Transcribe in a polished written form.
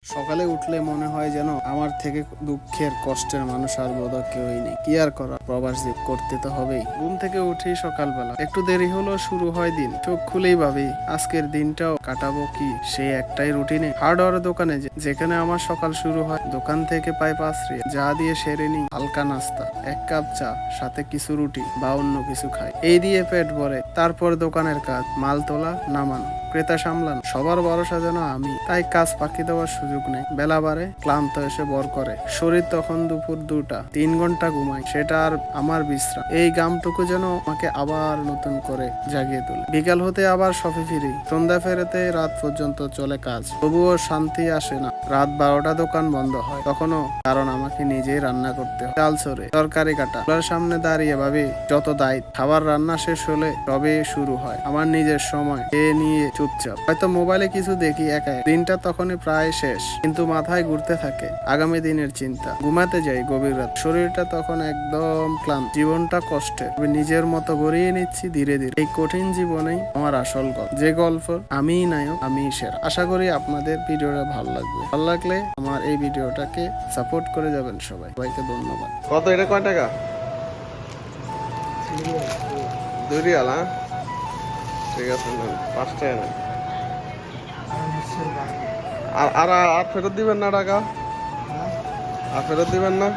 সকালে উঠলে মনে হয় যেন আমার থেকে দুঃখের কষ্টের মানুষ আর বোধহয় কেউই নেই। কি আর করা, প্রবাস জীব করতে তো হবেই। ঘুম থেকে উঠেই সকালবেলা একটু দেরি হলো, শুরু হয় দিন। চোখ খুলেই ভাবি আজকের দিনটাও কাটাবো কি সেই একটাই রুটিনে। হার্ডওয়্যার দোকানে যেখানে আমার সকাল শুরু হয়, দোকান থেকে পাই পাঁচরে যা দিয়ে সেরে নিই হালকা নাস্তা, এক কাপ চা, সাথে কিছু রুটি বা অন্য কিছু খাই। এই দিয়ে পেট ভরে। তারপর দোকানের কাজ, মাল তোলা, নামানো, ক্রেতা সামলানো। সবার ভরসা যেন আমি, তাই কাজ ফাঁকি দেওয়ার সুযোগ নেই। বেলা বাড়ে, ক্লান্ত এসে বর করে। শরীর তখন দুপুর 2টা, 3 ঘন্টা ঘুমাই, সেটা আর আমার বিশ্রাম। এই গামটুকু যেন আমাকে আবার নতুন করে জাগিয়ে তোলে। বিকাল হতে আবার শপে ফিরি, সন্ধ্যা ফেরাতে রাত পর্যন্ত চলে কাজ, তবুও শান্তি আসে না। রাত 12টা দোকান বন্ধ হয়, তখনও কারণ আমাকে নিজেই রান্না করতে হয়। চাল ছড়ে, তরকারি কাটা, চুলার সামনে দাঁড়িয়ে ভাবি যত দায়িত্ব। খাবার রান্না শেষ হলে তবে শুরু হয় আমার নিজের সময়। এ নিয়ে চুপচাপ হয়তো মোবাইলে কিছু দেখি একা। দিনটা তখনই প্রায় শেষ, কিন্তু মাথায় ঘুরতে থাকে আগামী দিনের চিন্তা। ঘুমাতে যাই গভীর রাত, শরীরটা তখন একদম ক্লান্ত, জীবনটা কষ্টে। আমি নিজের মতো গড়িয়ে নিচ্ছি ধীরে ধীরে। এই কঠিন জীবনেই আমার আসল গল্প, যে গল্প আমিই নায়ক, আমিই সেরা। আশা করি আপনাদের ভিডিওটা ভালো লাগবে। ভালো লাগলে আমার এই ভিডিওটাকে সাপোর্ট করে যাবেন সবাই। সবাইকে ধন্যবাদ। কত এটা, কয় টাকা? 2 রিয়াল। হ্যাঁ, ঠিক আছে, 5 টাকা নেন। আর ফেরত দিবেন না টাকা? আর ফেরত দিবেন না?